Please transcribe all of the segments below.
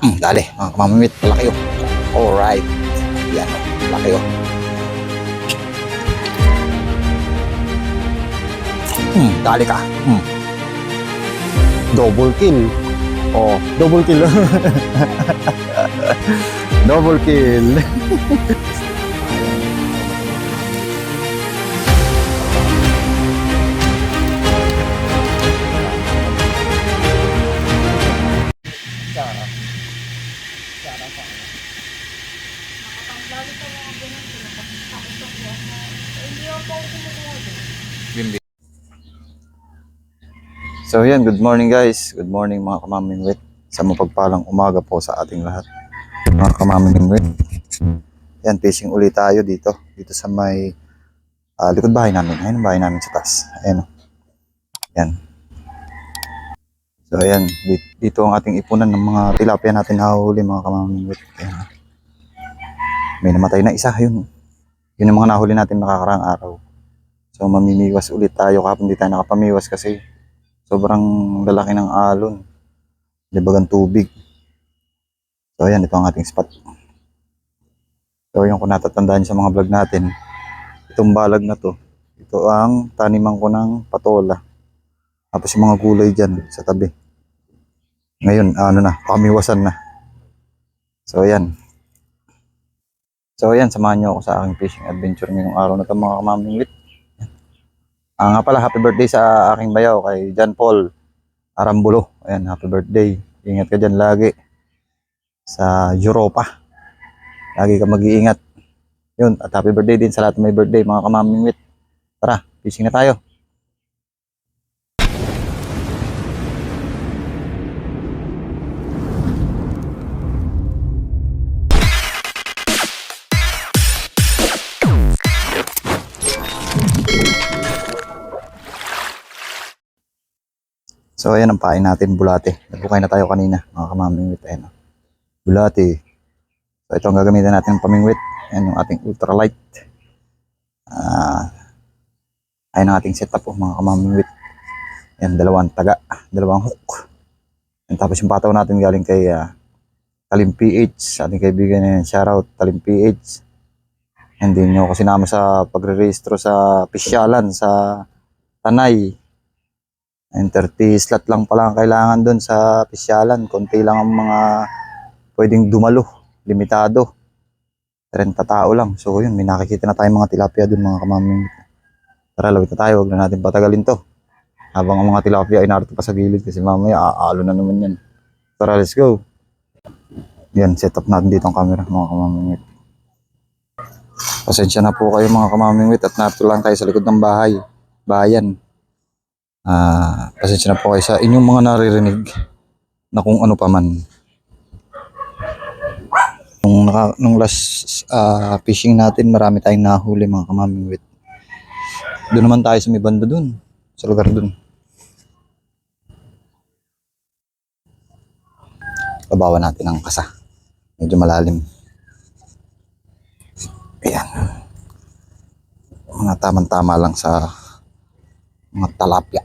Dali, mga kamamimit, malaki oh. Alright. Yan oh, malaki oh. Dali ka. Double kill. Oh, double kill. Double kill. So yan, good morning guys. Good morning mga kamamingwit. Sa mapagpalang umaga po sa ating lahat. Mga kamamingwit. Yan, fishing ulit tayo dito. Dito sa may likod bahay namin. Ayun ang bahay namin sa taas. Ayan o. Yan. So ayan, dito ang ating ipunan ng mga tilapia natin nahuli mga kamamingwit. Ayan. May namatay na isa. Yun. Yun yung mga nahuli natin nakakaraang araw. So mamimiwas ulit tayo kapag hindi tayo nakapamiwas kasi sobrang lalaki ng alon. Libagang tubig. So ayan, ito ang ating spot. So yung kung natatandaan sa mga vlog natin, itong balag na to, ito ang taniman ko ng patola. Tapos yung mga gulay dyan sa tabi. Ngayon, ano na, pamiwasan na. So ayan. So ayan, samahan nyo ako sa aking fishing adventure ngayong araw na ito mga kamamingwit. Nga pala, happy birthday sa aking bayaw kay John Paul Arambulo. Ayan, happy birthday. Ingat ka dyan lagi sa Europa. Lagi ka mag-iingat. Yun, at happy birthday din sa lahat ng may birthday mga kamamingwit. Tara, fishing na tayo. So ayan ang pain natin, bulate. Nagbukay na tayo kanina, mga kamamingwit. Ayan, bulate. So ito ang gagamitin natin ng pamingwit. Ayan yung ating ultralight. Ayan ang ating setup po, mga kamamingwit. Ayan, dalawang taga, dalawang hook. Ayan, tapos yung pataw natin galing kay Talim PH. Ating kaibigan na yan, shoutout Talim PH. Hindi nyo ako sinama sa pagre-registro sa pisyalan, sa Tanay. And 30 slot lang pala ang kailangan doon sa pisyalan. Konti lang ang mga pwedeng dumalo. Limitado. 30 tao lang. So yun, may nakikita na tayong mga tilapia doon mga kamaming. Tara, lawit na tayo. Huwag na natin patagalin to. Habang ang mga tilapia ay narito pa sa gilid. Kasi mamaya aalo na naman yan. Tara, let's go. Yan, set up natin dito ang camera mga kamamingwit. Pasensya na po kayo mga kamamingwit at narito lang tayo sa likod ng bayan. Pasensya na po kayo sa inyong mga naririnig na kung ano pa man. Nung last fishing natin, marami tayong nahuli mga kamamingwit. Doon naman tayo sa may banda doon, sa lugar doon. Babawan natin ang kasa. Medyo malalim. Ayan. Mga tamang-tama lang sa mga talapia.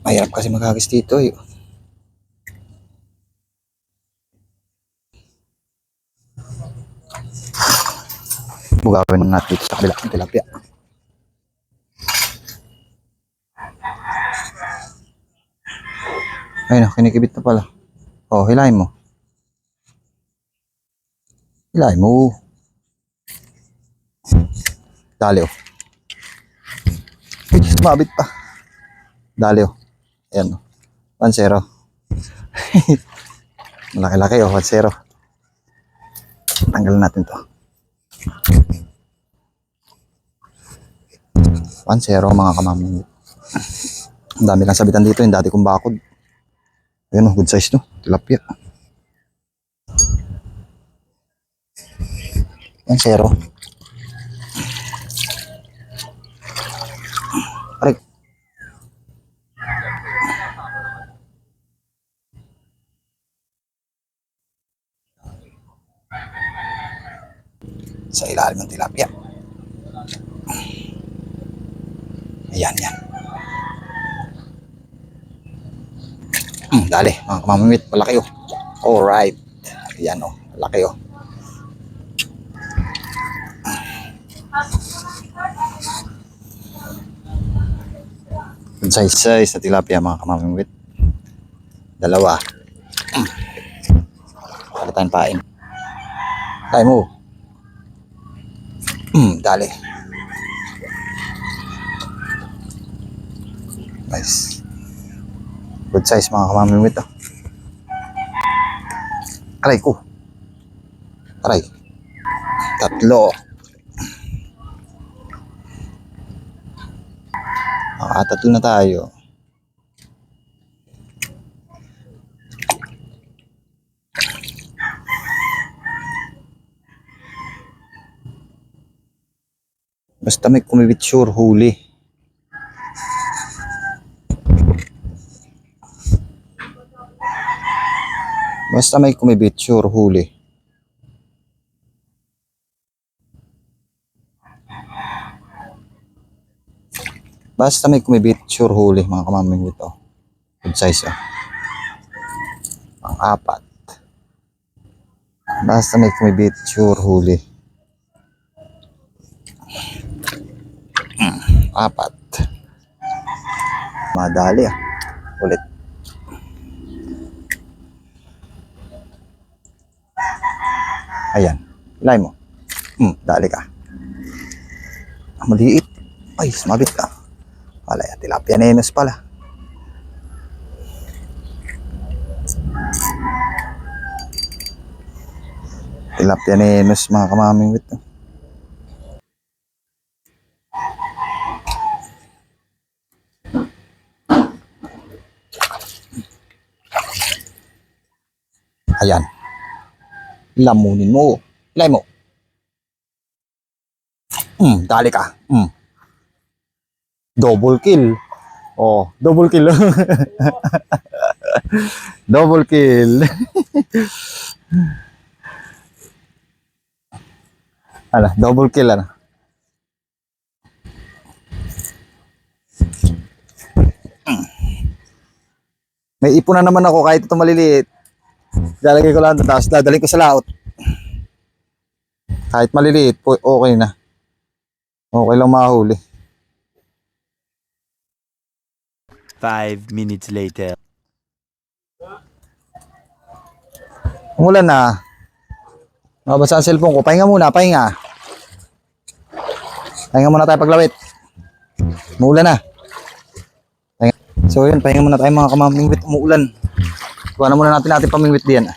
Mahirap kasi magagis dito eh. Bugawin natin dito sa kabila ng tilapia. Ayun, kinikibit na pala. Oh, hilahin mo. Hilahin mo. Dali oh. Mabit pa. Dali oh. Ayan oh. 1-0. Malaki-laki oh. 1-0. Tanggalin natin to. 1-0 mga kamamingwit. Ang dami lang sabitan dito. Yung dati kong bakod. Ayan oh. Good size no. Tilapia. 1-0. Aray. Sa ilalim ng tilapia. Ayan, yan. Dali, mga kamamimit, malaki oh. Alright. Ayan oh, malaki oh. Good size na tilapia mga kamamimit. Dalawa. Palitan pain. Tayo mo. Dali. Nice. Good size mga kamamimit oh. Aray ko. Aray. Tatlo. Tatlo na tayo. Basta may kumibit sure huli. Basta may kumibit sure huli. Basta may kumibit sure huli mga kamamimit oh. Good size oh. Pang-apat. Basta may kumibit sure huli. Apat. Madali ah. Ulit. Ayan. Ilay mo. Dali ka. Maliit. Ay, sumabit ka. Wala yan. Tilapia nenos pala. Tilapia nenos mga kamaming wit. Ayan. Lamunin mo. Ilay mo. Dali ka. Double kill. Oh, double kill. Double kill. Ala, double kill ano. May ipon na naman ako kahit ito maliliit. Lalagay ko lang ito, tapos dadalhin ko sa laot. Kahit maliliit, okay na. Okay lang mahuli. 5 minutes later. Umulan na. Mabasa ang cellphone ko. Pahinga muna, pahinga. Pahinga muna tayo paglawit. Umulan na. Pahinga. So yun, pahinga muna tayo mga kamamingwit. Umuulan. Kuha na muna natin pamingwit diyan.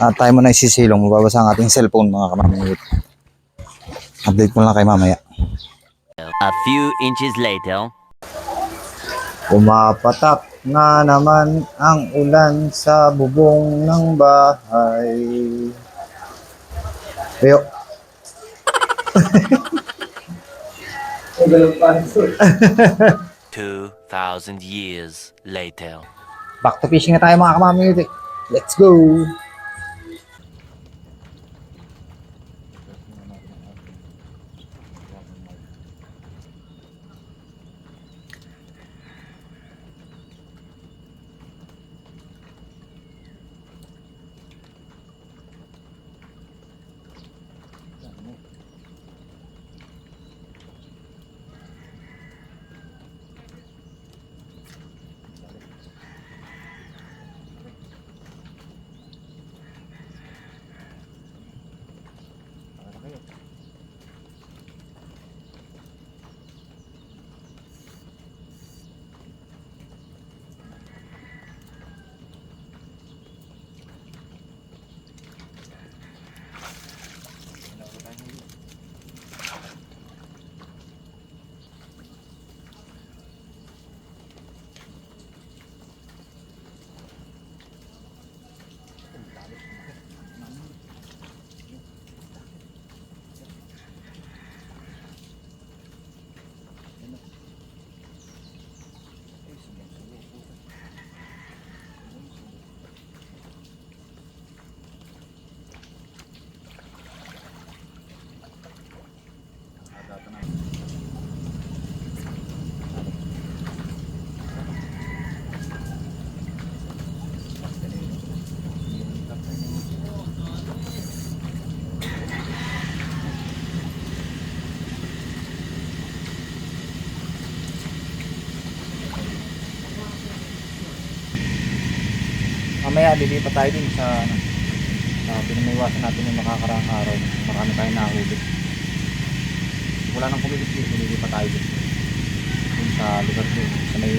At tayo muna isisilong. Mababasa ang ating cellphone mga kamamingwit. Update ko lang kay mamaya. A few inches later. Pumapatak na naman ang ulan sa bubong ng bahay. Pero 2,000 years later. back to fishing na tayo mga kamamingwit. Let's go! Mamaya lilipat tayo din sa pinamiwasan natin yung makakaraang araw. Marami tayong nahuli. Wala nang kumilit dito, lilipat tayo din. Dun sa lugar din, sa may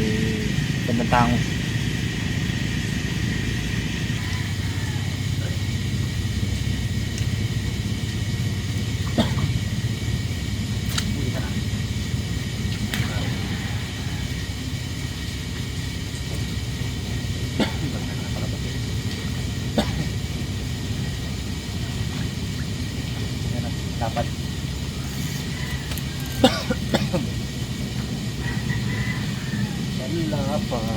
bandang tangos. Dapat salapan.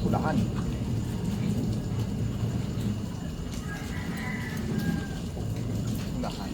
Kulakan. Kulakan.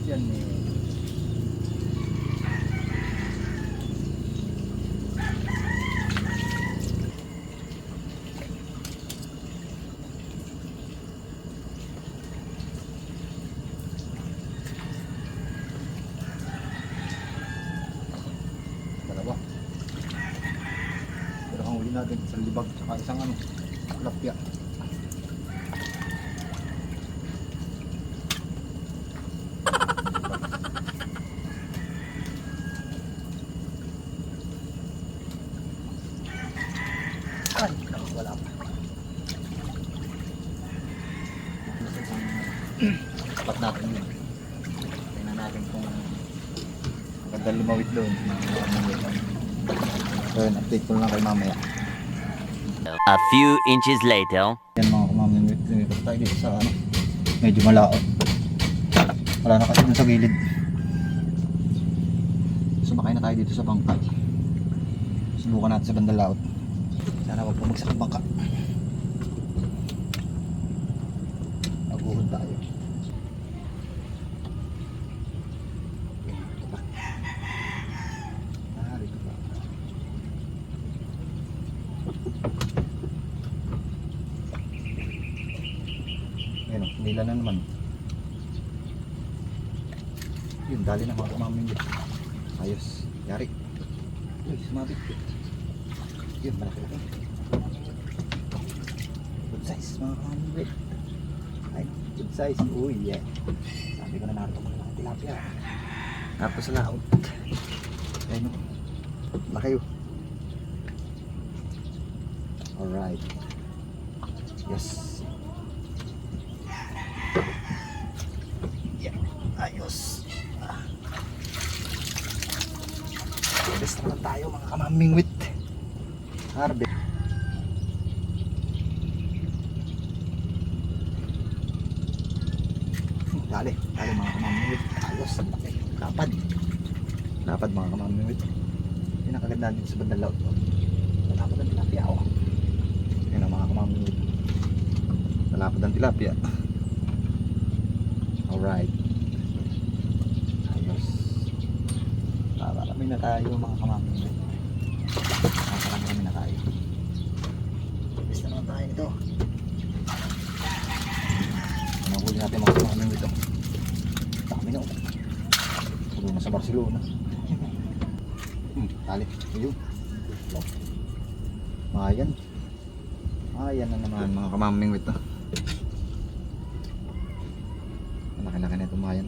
Yan eh. Dalawa. Pero ang huli natin isang libag tsaka isang tilapia. Ay, wala pa. Tapat natin yun. Tingnan natin kung maganda lumawit doon. So yun, update ko lang kayo mamaya. A few inches later. Yan mga kumamimit, lumipat tayo dito sa medyo malaot. Wala na kasi dun sa gilid. Sumakay na tayo dito sa bangka. Subukan natin sa bandang laot. Sana wag pumagsak ang bangka. Naguhod tayo. Ito pa. Narito pa. Ayun, nila na naman. Yun, dali na mga kumamingit. Ayos, yari. Uy, sumabit. Yun, malaki ito. Good size mga kumamingit. Ay, good size. Uy, yeah. Sabi ko na narito ko na tilapia. Tapos na out. Ayun, laki yun. Alright. Ayos. Yan. Ayos. Harvest naman tayo mga kamamingwit. Harvest. Dali mga kamamingwit. Ayos. Lapad. Lapad mga kamamingwit. Pinakagandaan dito sa bandang laot. Malapad ang tilapia. Oh. Yan ang mga kamamingwit. Malapad ang tilapia. Alright. Ayos. Marami na tayo mga kamamingwit. Marami na tayo. Basta naman tayo nito. Anong huli natin mga kamamingwit ito? Dami na. Puro na sa Barcelona. Tali. Ayun. Mayan. Mayan na naman mga kamamingwit to. Malaki-laki na itong mayan.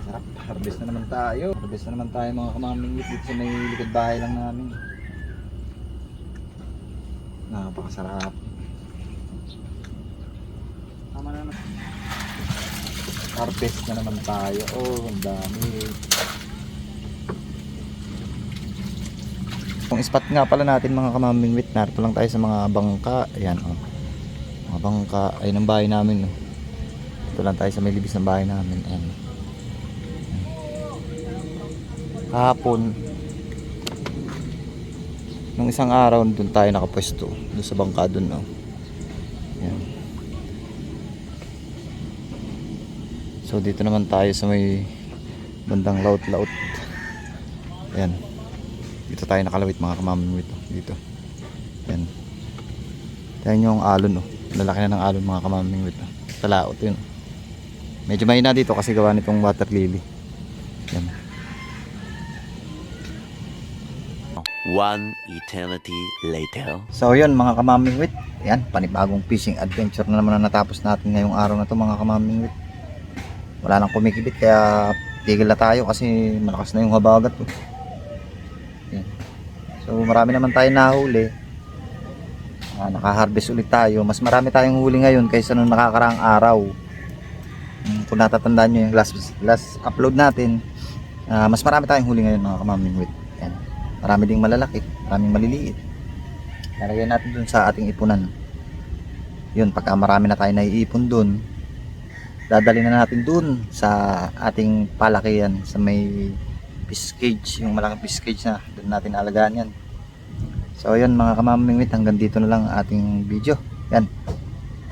Sarap. Harvest na naman tayo. Harvest na naman tayo mga kamamingwit dito sa may likod bahay lang namin. Napakasarap. Tama na naman. Harvest na naman tayo. Oh, ang dami. Yung spot nga pala natin mga kamamingwit, narito lang tayo sa mga bangka. Ayan, oh. Mga bangka ay ng bahay namin. Oh. Ito lang tayo sa may libis ng bahay namin. Ayan. Kahapon, nung isang araw, doon tayo nakapwesto. Doon sa bangka doon. Oh. Ayan. So dito naman tayo sa may bandang laut-laut. Ayan. Dito tayo nakalawit mga kamamingwit. Dito. Ayan. Ayan yung alon. Lalaki na ng alon mga kamamingwit. Sa laot yun. Medyo mahina dito kasi gawa nitong water lily. Ayan. One eternity later. So yun mga kamamingwit. Ayan. Panibagong fishing adventure na naman na natapos natin ngayong araw na to mga kamamingwit. Wala nang kumikibit kaya tigil na tayo kasi malakas na yung habagat. Yan. So marami naman tayo nahuli. Naka-harvest ulit tayo. Mas marami tayong huli ngayon kaysa nung nakakaraang araw. Kung natatandaan nyo yung last upload natin, mas marami tayong huli ngayon mga kamamingwit. Yan. Marami ding malalaki, maraming maliliit. Lalagyan natin dun sa ating ipunan. Yun, pagka marami na tayo naiipon dun, dadali na natin dun sa ating palakihan sa may fish cage, yung malaking fish cage na doon natin alagaan yan. So yun mga kamamingwit, hanggang dito na lang ating video. Yan.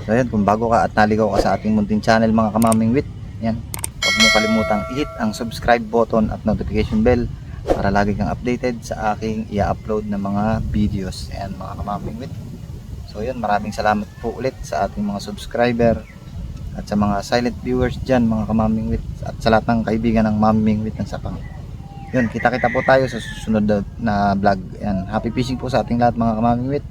So yan, kung bago ka at naligaw ka sa ating munting channel mga kamamingwit, yan, huwag mo kalimutang i-hit ang subscribe button at notification bell para lagi kang updated sa aking i-upload na mga videos. Yan mga kamamingwit. So yun, maraming salamat po ulit sa ating mga subscriber at sa mga silent viewers dyan mga kamamingwit, at sa lahat ng kaibigan ng mamingwit ng Sapang. Yun, kita-kita po tayo sa susunod na vlog. Yan, happy fishing po sa ating lahat mga kamamingwit.